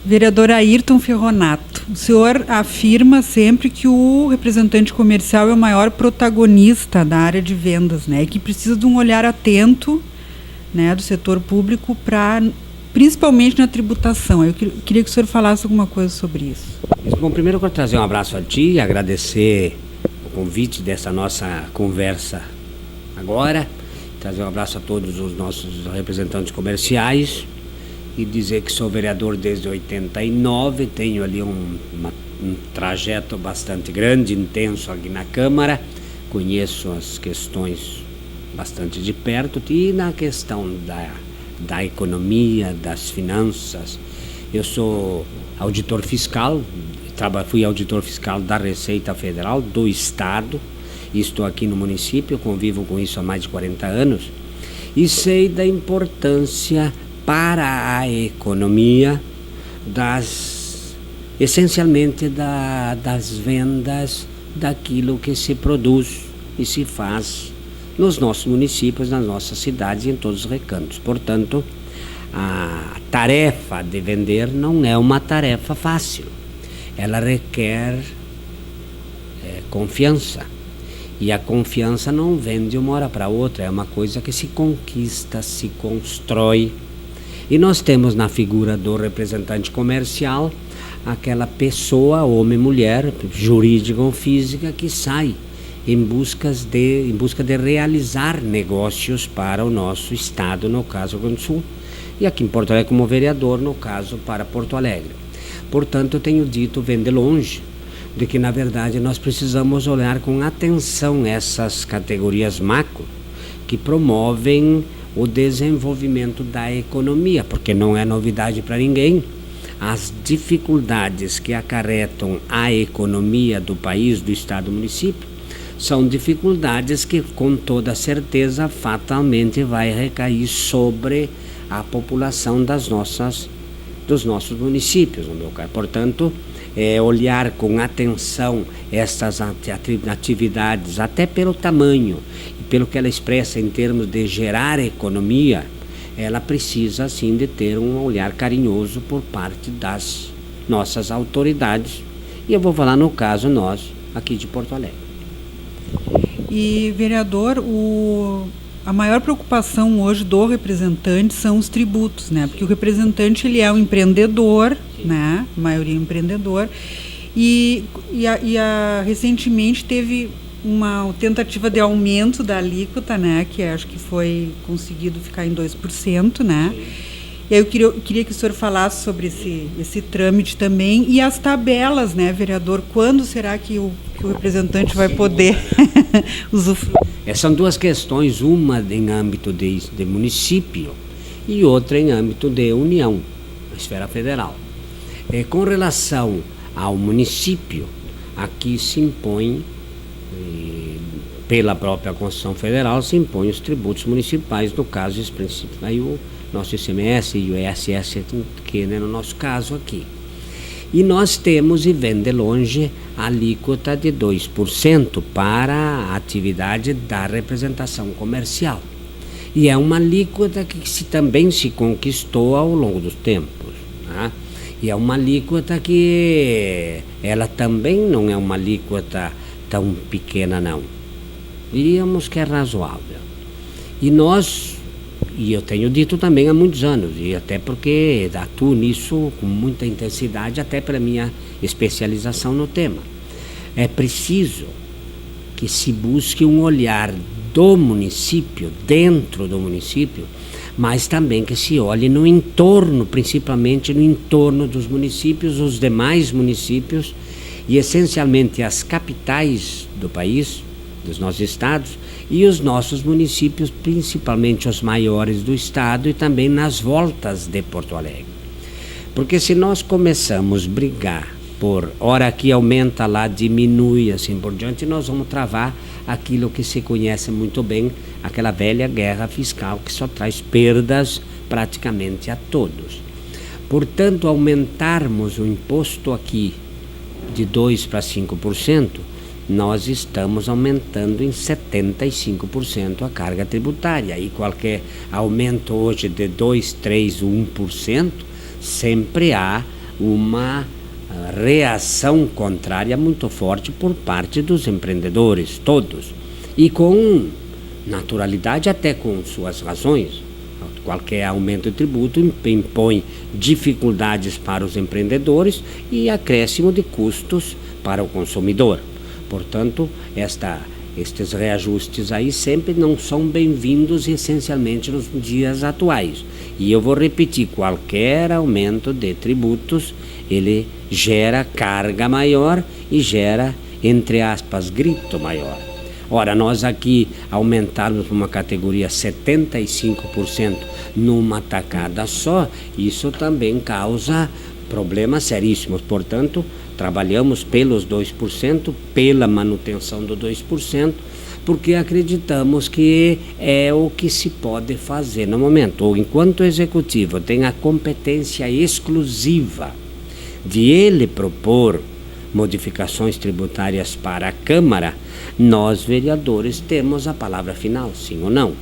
Vereador Ayrton Ferronato, o senhor afirma sempre que o representante comercial é o maior protagonista da área de vendas, né? E que precisa de um olhar atento, né, do setor público, principalmente na tributação. Eu queria que o senhor falasse alguma coisa sobre isso. Bom, primeiro eu quero trazer um abraço a ti e agradecer o convite dessa nossa conversa agora. Trazer um abraço a todos os nossos representantes comerciais. E dizer que sou vereador desde 89, tenho ali um trajeto bastante grande, intenso aqui na Câmara, conheço as questões bastante de perto, e na questão da economia, das finanças, eu sou auditor fiscal, fui auditor fiscal da Receita Federal, do Estado, e estou aqui no município, convivo com isso há mais de 40 anos, e sei da importância para a economia, essencialmente das vendas daquilo que se produz e se faz nos nossos municípios, nas nossas cidades e em todos os recantos. Portanto, a tarefa de vender não é uma tarefa fácil. Ela requer confiança. E a confiança não vem de uma hora para outra, é uma coisa que se conquista, se constrói. E nós temos na figura do representante comercial aquela pessoa, homem, mulher, jurídica ou física, que sai em busca de realizar negócios para o nosso estado, no caso Rio Grande do Sul, e aqui em Porto Alegre como vereador, no caso para Porto Alegre. Portanto, eu tenho dito, vem de longe, de que na verdade nós precisamos olhar com atenção essas categorias macro que promovem o desenvolvimento da economia, porque não é novidade para ninguém. As dificuldades que acarretam a economia do país, do estado, do município, são dificuldades que com toda certeza fatalmente vai recair sobre a população dos nossos municípios, no meu caso. Portanto, olhar com atenção essas atividades, até pelo tamanho e pelo que ela expressa em termos de gerar economia, ela precisa sim de ter um olhar carinhoso por parte das nossas autoridades. E eu vou falar no caso nós, aqui de Porto Alegre. E, vereador, a maior preocupação hoje do representante são os tributos, né? Porque o representante, ele é um empreendedor, né? A maioria é empreendedor. E recentemente teve uma tentativa de aumento da alíquota, né? Que acho que foi conseguido ficar em 2%, né? E aí eu queria que o senhor falasse sobre esse trâmite também e as tabelas, né, vereador? Quando será que o representante vai poder usufruir? São duas questões, uma em âmbito de município e outra em âmbito de União, a esfera federal. Com relação ao município, aqui se impõe, pela própria Constituição Federal, se impõem os tributos municipais, no caso, aí o nosso ICMS e o ISS, que é no nosso caso aqui. E nós temos, e vem de longe, a alíquota de 2% para a atividade da representação comercial. E é uma alíquota que também se conquistou ao longo dos tempos, né? E é uma alíquota que ela também não é uma alíquota tão pequena, não. Diríamos que é razoável. E eu tenho dito também há muitos anos, e até porque atuo nisso com muita intensidade, até pela minha especialização no tema. É preciso que se busque um olhar do município, dentro do município, mas também que se olhe no entorno, principalmente no entorno dos municípios, os demais municípios e essencialmente as capitais do país, dos nossos estados, e os nossos municípios, principalmente os maiores do estado e também nas voltas de Porto Alegre. Porque se nós começamos a brigar por hora aqui aumenta, lá diminui, assim por diante, nós vamos travar aquilo que se conhece muito bem, aquela velha guerra fiscal que só traz perdas praticamente a todos. Portanto, aumentarmos o imposto aqui de 2% para 5%, nós estamos aumentando em 75% a carga tributária. E qualquer aumento hoje de 2%, 3%, 1%, sempre há uma reação contrária muito forte por parte dos empreendedores todos, e com naturalidade, até com suas razões. Qualquer aumento de tributo impõe dificuldades para os empreendedores e acréscimo de custos para o consumidor. Portanto, estes reajustes aí sempre não são bem-vindos, essencialmente nos dias atuais. E eu vou repetir, qualquer aumento de tributos, ele gera carga maior e gera, entre aspas, grito maior. Ora, nós aqui aumentarmos para uma categoria 75% numa tacada só, isso também causa problemas seríssimos. Portanto, trabalhamos pelos 2%, pela manutenção do 2%, porque acreditamos que é o que se pode fazer no momento. Ou enquanto o executivo tem a competência exclusiva de ele propor modificações tributárias para a Câmara, nós, vereadores, temos a palavra final, sim ou não.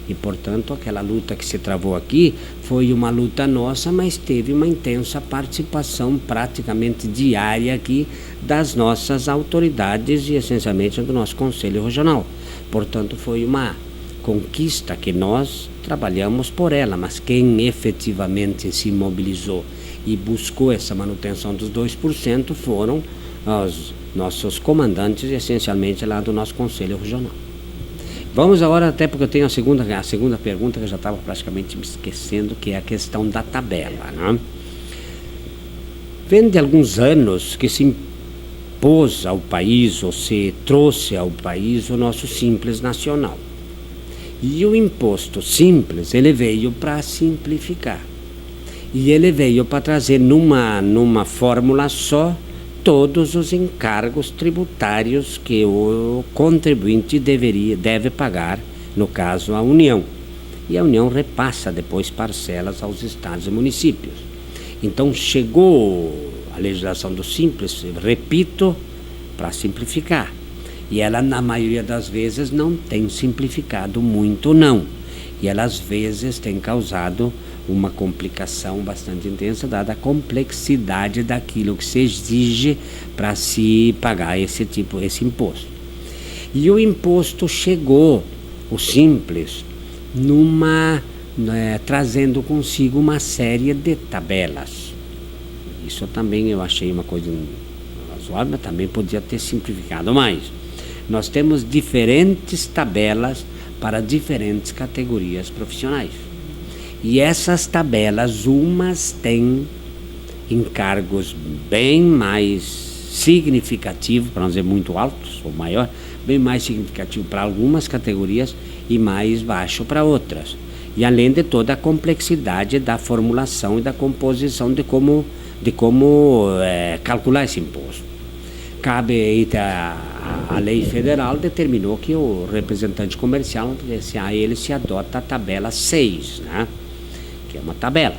E, portanto, aquela luta que se travou aqui foi uma luta nossa, mas teve uma intensa participação praticamente diária aqui das nossas autoridades e, essencialmente, do nosso Conselho Regional. Portanto, foi uma conquista que nós trabalhamos por ela, mas quem efetivamente se mobilizou e buscou essa manutenção dos 2% foram os nossos comandantes, essencialmente lá do nosso Conselho Regional. Vamos agora, até porque eu tenho a segunda pergunta que eu já estava praticamente me esquecendo, que é a questão da tabela, né? Vem de alguns anos que se impôs ao país, ou se trouxe ao país, o nosso Simples Nacional. E o imposto simples, ele veio para simplificar. E ele veio para trazer numa fórmula só todos os encargos tributários que o contribuinte deve pagar, no caso a União. E a União repassa depois parcelas aos estados e municípios. Então chegou a legislação do Simples, repito, para simplificar. E ela, na maioria das vezes, não tem simplificado muito, não. E ela, às vezes, tem causado uma complicação bastante intensa, dada a complexidade daquilo que se exige para se pagar esse imposto. E o imposto chegou, o Simples, trazendo consigo uma série de tabelas. Isso também eu achei uma coisa razoável, mas também podia ter simplificado mais. Nós temos diferentes tabelas para diferentes categorias profissionais. E essas tabelas, umas têm encargos bem mais significativos, para não dizer muito altos ou maior, bem mais significativo para algumas categorias e mais baixo para outras. E além de toda a complexidade da formulação e da composição de como calcular esse imposto. Cabe aí a lei federal determinou que o representante comercial, ele se adota a tabela 6, né? Que é uma tabela,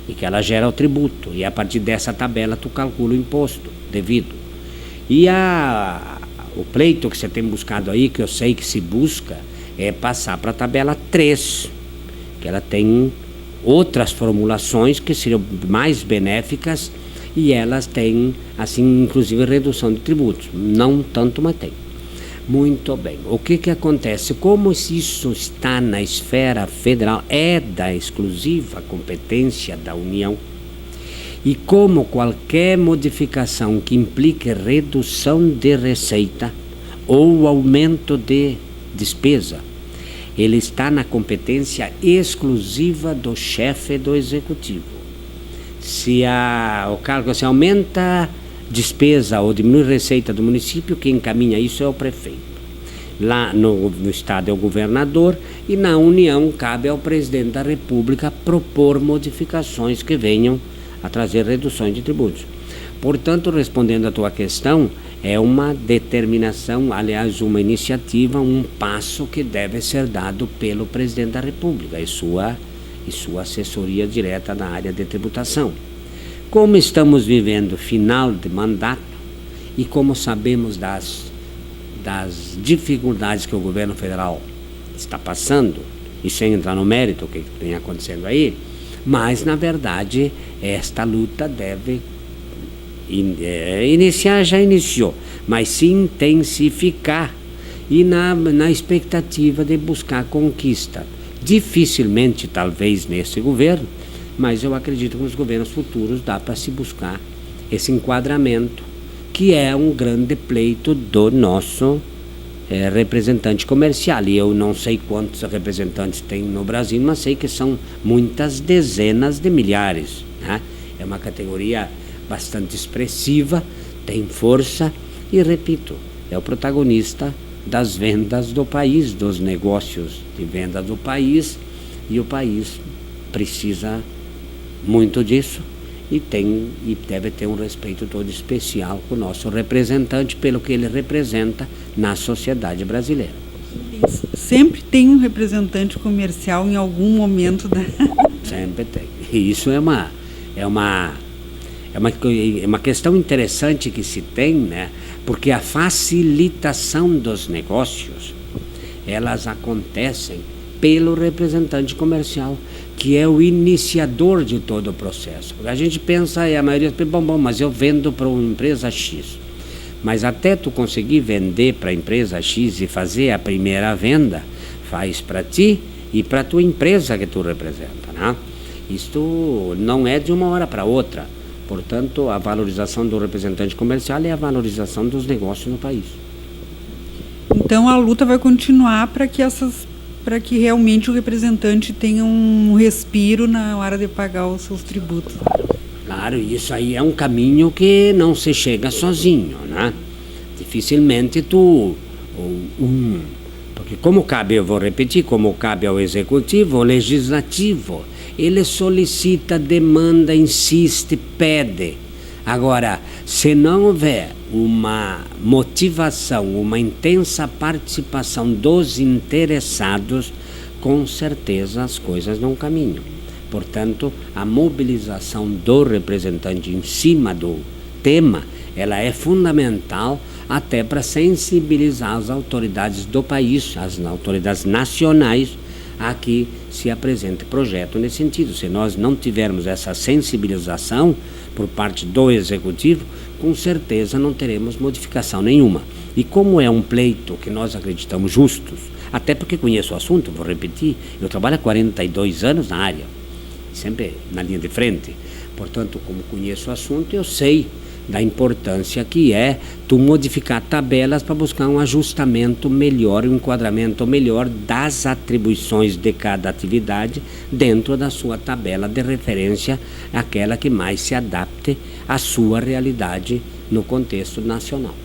e que ela gera o tributo, e a partir dessa tabela tu calcula o imposto devido. E o pleito que você tem buscado aí, que eu sei que se busca, é passar para a tabela 3, que ela tem outras formulações que seriam mais benéficas, e elas têm, assim, inclusive redução de tributos. Não tanto, mas tem. Muito bem. O que acontece? Como isso está na esfera federal, é da exclusiva competência da União, e como qualquer modificação que implique redução de receita ou aumento de despesa, ele está na competência exclusiva do chefe do executivo. Se o cargo se aumenta despesa ou diminui receita do município, quem encaminha isso é o prefeito. Lá no estado é o governador, e na União cabe ao presidente da República propor modificações que venham a trazer reduções de tributos. Portanto, respondendo à tua questão, é uma determinação, aliás, uma iniciativa, um passo que deve ser dado pelo presidente da República e sua assessoria direta na área de tributação. Como estamos vivendo final de mandato e como sabemos das dificuldades que o governo federal está passando, e sem entrar no mérito, o que vem acontecendo aí, Mas, na verdade, esta luta deve iniciar, já iniciou, mas se intensificar e na expectativa de buscar conquista. Dificilmente, talvez, nesse governo, mas eu acredito que nos governos futuros dá para se buscar esse enquadramento, que é um grande pleito do nosso representante comercial. E eu não sei quantos representantes tem no Brasil, mas sei que são muitas dezenas de milhares, né? É uma categoria bastante expressiva, tem força e, repito, é o protagonista das vendas do país, dos negócios de venda do país, e o país precisa muito disso e deve ter um respeito todo especial com o nosso representante pelo que ele representa na sociedade brasileira. Sempre tem um representante comercial em algum momento da... Sempre tem. E isso é uma questão interessante que se tem, né? Porque a facilitação dos negócios, elas acontecem pelo representante comercial, que é o iniciador de todo o processo. A gente pensa, a maioria pensa, bom, mas eu vendo para uma empresa X. Mas até tu conseguir vender para a empresa X e fazer a primeira venda, faz para ti e para a tua empresa que tu representa, né? Isto não é de uma hora para outra. Portanto, a valorização do representante comercial é a valorização dos negócios no país. Então a luta vai continuar para que realmente o representante tenha um respiro na hora de pagar os seus tributos. Claro, isso aí é um caminho que não se chega sozinho, né? Dificilmente porque eu vou repetir, como cabe ao executivo, ao legislativo, ele solicita, demanda, insiste, pede. Agora, se não houver uma motivação, uma intensa participação dos interessados, com certeza as coisas não caminham. Portanto, a mobilização do representante em cima do tema, ela é fundamental até para sensibilizar as autoridades do país, as autoridades nacionais, a que se apresente projeto nesse sentido. Se nós não tivermos essa sensibilização por parte do Executivo, com certeza não teremos modificação nenhuma. E como é um pleito que nós acreditamos justos, até porque conheço o assunto, vou repetir, eu trabalho há 42 anos na área, sempre na linha de frente. Portanto, como conheço o assunto, eu sei da importância que é tu modificar tabelas para buscar um ajustamento melhor, um enquadramento melhor das atribuições de cada atividade dentro da sua tabela de referência, aquela que mais se adapte à sua realidade no contexto nacional.